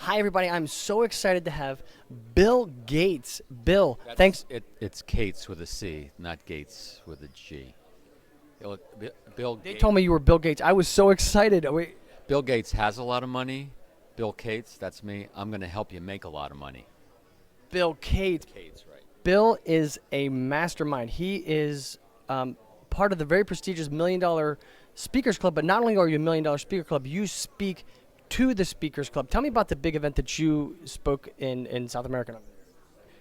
Hi, everybody. I'm so excited to have Bill Gates. Bill, thanks. It's Cates with a C, not Gates with a G. Bill They Gates. told me you were Bill Gates. I was so excited. Wait, Bill Gates has a lot of money. Bill Cates, that's me. I'm going to help you make a lot of money. Bill Gates. Cates, right? Bill is a mastermind. He is part of the very prestigious $1 Million Speakers Club, but not only are you a $1 Million Speaker Club, you speak to the Speakers Club. Tell me about the big event that you spoke in South America.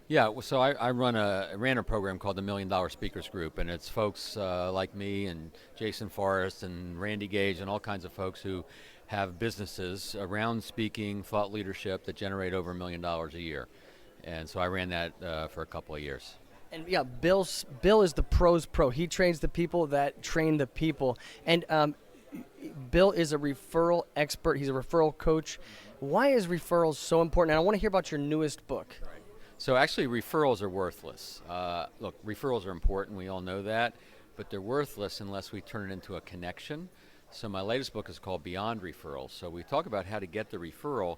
Yeah, so I ran a program called the $1 Million Speakers Group, and it's folks like me and Jason Forrest and Randy Gage and all kinds of folks who have businesses around speaking, thought leadership that generate over $1 million a year. And so I ran that for a couple of years. And yeah, Bill is the pros pro. He trains the people that train the people. And Bill is a referral expert. He's a referral coach. Why is referrals so important? And I want to hear about your newest book. So actually, referrals are worthless. Look, referrals are important. We all know that, but they're worthless unless we turn it into a connection. So my latest book is called Beyond Referrals. So we talk about how to get the referral,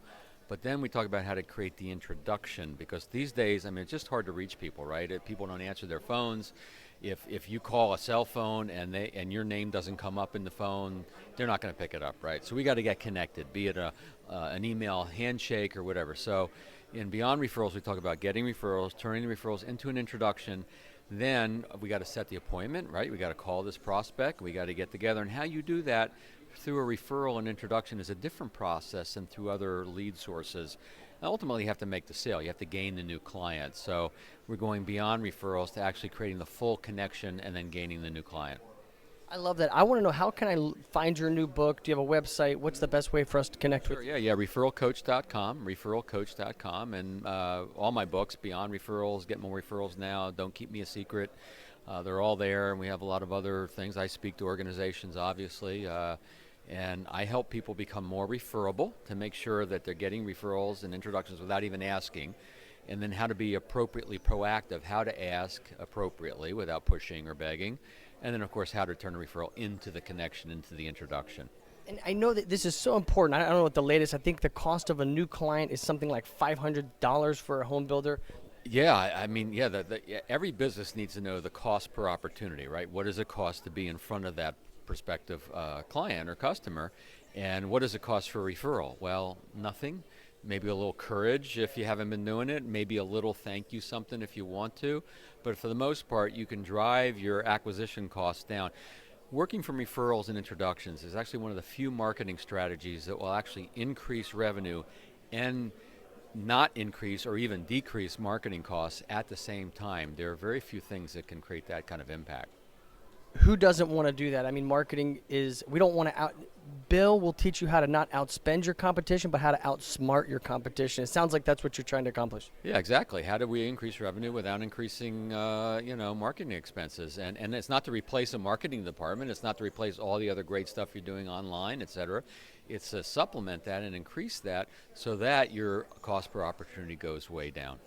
but then we talk about how to create the introduction, because these days, I mean, it's just hard to reach people, right? People don't answer their phones. If you call a cell phone and your name doesn't come up in the phone, they're not going to pick it up, right? So we got to get connected, be it an email handshake or whatever. So in Beyond Referrals, we talk about getting referrals, turning the referrals into an introduction. Then we got to set the appointment, right? We got to call this prospect. We got to get together, and how you do that through a referral and introduction is a different process than through other lead sources. And ultimately, you have to make the sale. You have to gain the new client. So we're going beyond referrals to actually creating the full connection and then gaining the new client. I love that. I want to know, how can I find your new book? Do you have a website? What's the best way for us to connect Sure, with yeah, referralcoach.com, and all my books, Beyond Referrals, Get More Referrals Now, Don't Keep Me a Secret, they're all there, and we have a lot of other things. I speak to organizations, obviously, and I help people become more referable to make sure that they're getting referrals and introductions without even asking, and then how to be appropriately proactive, how to ask appropriately without pushing or begging, and then, of course, how to turn a referral into the connection, into the introduction. And I know that this is so important. I don't know what the latest. I think the cost of a new client is something like $500 for a home builder. Yeah, I mean, yeah, every business needs to know the cost per opportunity, right? What does it cost to be in front of that prospective client or customer, and what does it cost for a referral? Well, nothing. Maybe a little courage if you haven't been doing it, maybe a little thank you something if you want to, but for the most part, you can drive your acquisition costs down. Working from referrals and introductions is actually one of the few marketing strategies that will actually increase revenue and not increase or even decrease marketing costs at the same time. There are very few things that can create that kind of impact. Who doesn't want to do that? I mean, marketing is, we don't want to Bill will teach you how to not outspend your competition, but how to outsmart your competition. It sounds like that's what you're trying to accomplish. Yeah, exactly. How do we increase revenue without increasing, marketing expenses? And it's not to replace a marketing department. It's not to replace all the other great stuff you're doing online, et cetera. It's to supplement that and increase that so that your cost per opportunity goes way down.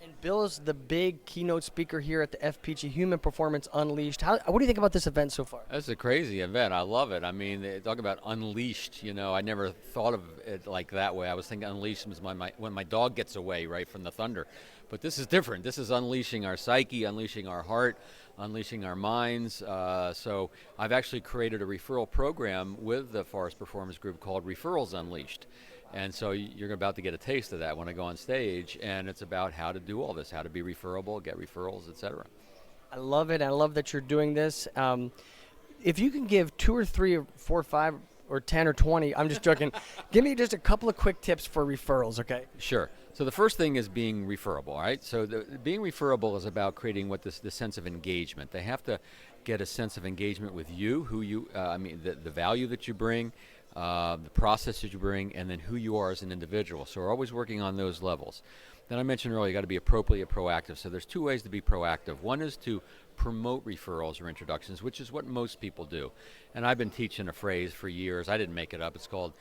And Bill is the big keynote speaker here at the FPG Human Performance Unleashed. What do you think about this event so far? That's a crazy event. I love it. I mean, they talk about unleashed. I never thought of it like that way. I was thinking unleashed was when my dog gets away, right, from the thunder. But this is different. This is unleashing our psyche, unleashing our heart, unleashing our minds. So I've actually created a referral program with the Forest Performance Group called Referrals Unleashed. And so you're about to get a taste of that when I go on stage, and it's about how to do all this, how to be referable, get referrals, et cetera. I love it. I love that you're doing this. If you can give 2 or 3 or 4 or 5 or 10 or 20, I'm just joking, give me just a couple of quick tips for referrals, okay? Sure. So the first thing is being referable, right? So being referable is about creating the sense of engagement. They have to get a sense of engagement with you, the value that you bring, the process that you bring, and then who you are as an individual. So we're always working on those levels. Then I mentioned earlier, you got to be appropriately proactive. So there's 2 ways to be proactive. One is to promote referrals or introductions, which is what most people do. And I've been teaching a phrase for years. I didn't make it up. It's called,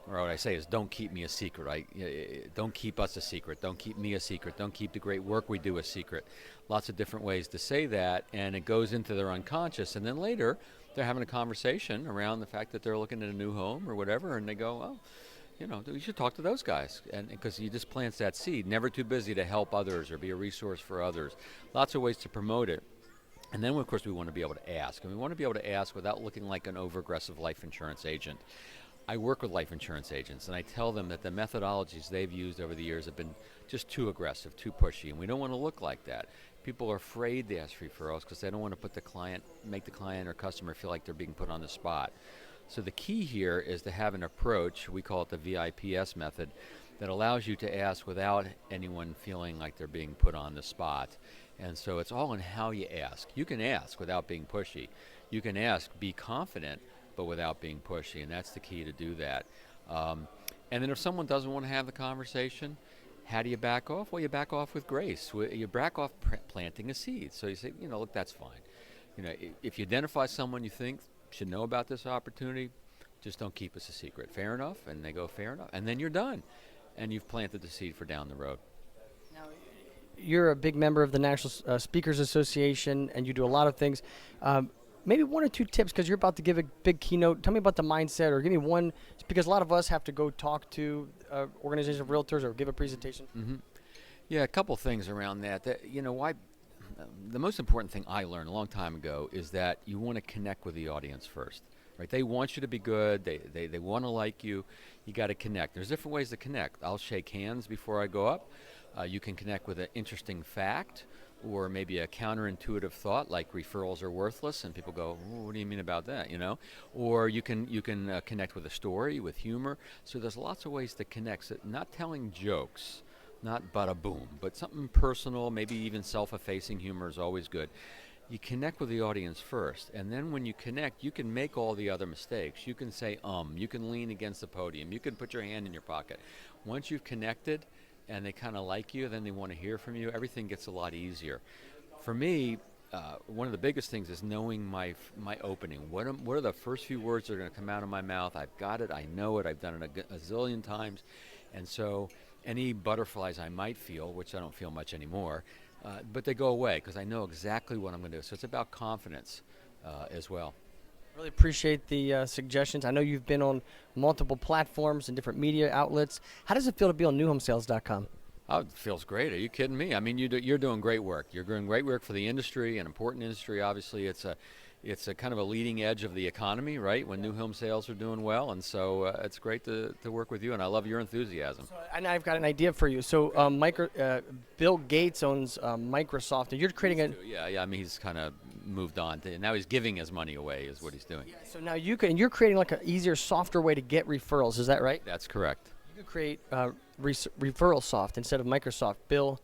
or what I say is, don't keep me a secret, right? Don't keep us a secret. Don't keep me a secret. Don't keep the great work we do a secret. Lots of different ways to say that, and it goes into their unconscious. And then later, they're having a conversation around the fact that they're looking at a new home or whatever, and they go, oh, you should talk to those guys, and because he just plants that seed. Never too busy to help others or be a resource for others. Lots of ways to promote it. And then, of course, we want to be able to ask. And we want to be able to ask without looking like an over-aggressive life insurance agent. I work with life insurance agents, and I tell them that the methodologies they've used over the years have been just too aggressive, too pushy, and we don't want to look like that. People are afraid to ask referrals because they don't want to make the client or customer feel like they're being put on the spot. So the key here is to have an approach, we call it the VIPS method, that allows you to ask without anyone feeling like they're being put on the spot. And so it's all in how you ask. You can ask without being pushy. You can ask, be confident, but without being pushy, and that's the key to do that. And then if someone doesn't want to have the conversation, how do you back off? Well, you back off with grace. You back off planting a seed. So you say, look, that's fine. If you identify someone you think should know about this opportunity, just don't keep us a secret. Fair enough? And they go, fair enough. And then you're done. And you've planted the seed for down the road. Now, you're a big member of the National Speakers Association, and you do a lot of things. Maybe one or two tips, because you're about to give a big keynote. Tell me about the mindset, or give me one, because a lot of us have to go talk to organizations of realtors or give a presentation. Mm-hmm. Yeah, a couple things around that. Why? The most important thing I learned a long time ago is that you want to connect with the audience first. Right? They want you to be good. They want to like you. You got to connect. There's different ways to connect. I'll shake hands before I go up. You can connect with an interesting fact, or maybe a counterintuitive thought like referrals are worthless, and people go, what do you mean about that? Or you can connect with a story, with humor. So there's lots of ways to connect. So not telling jokes, not bada boom, but something personal, maybe even self-effacing humor is always good. You connect with the audience first, and then when you connect, you can make all the other mistakes. You can say you can lean against the podium, you can put your hand in your pocket. Once you've connected and they kind of like you, then they want to hear from you, everything gets a lot easier. For me, one of the biggest things is knowing my opening. What are the first few words that are going to come out of my mouth? I've got it, I know it, I've done it a zillion times, and so any butterflies I might feel, which I don't feel much anymore, but they go away because I know exactly what I'm going to do. So it's about confidence as well. Really appreciate the suggestions. I know you've been on multiple platforms and different media outlets. How does it feel to be on NewHomeSales.com? Oh, it feels great. Are you kidding me? I mean, you're doing great work. You're doing great work for the industry, an important industry. Obviously, it's a kind of a leading edge of the economy, right, when new home sales are doing well. And so it's great to work with you, and I love your enthusiasm. So, and I've got an idea for you. So Bill Gates owns Microsoft, and you're creating a... Yeah, I mean, he's kind of moved on. Now he's giving his money away is what he's doing. Yeah, so now you're creating like an easier, softer way to get referrals. Is that right? That's correct. You could create Referral Soft instead of Microsoft. Bill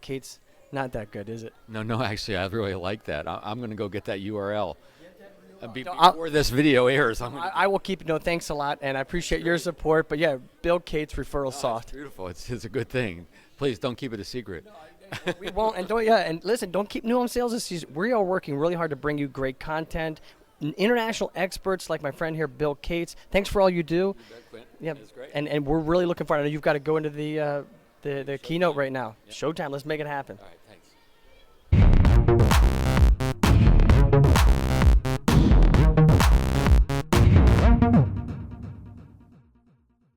Gates, not that good, is it? No, actually, I really like that. I'm going to go get that URL. Before this video airs, I will keep it. No, thanks a lot, and I appreciate your support. But yeah, Bill Gates Referral Soft. It's beautiful. It's a good thing. Please don't keep it a secret. We won't. And listen, don't keep New Home Sales this season. We are working really hard to bring you great content. International experts like my friend here, Bill Gates. Thanks for all you do. Yeah, that's great. And we're really looking forward. I know you've got to go into the keynote right now. Yep. Showtime. Let's make it happen. All right.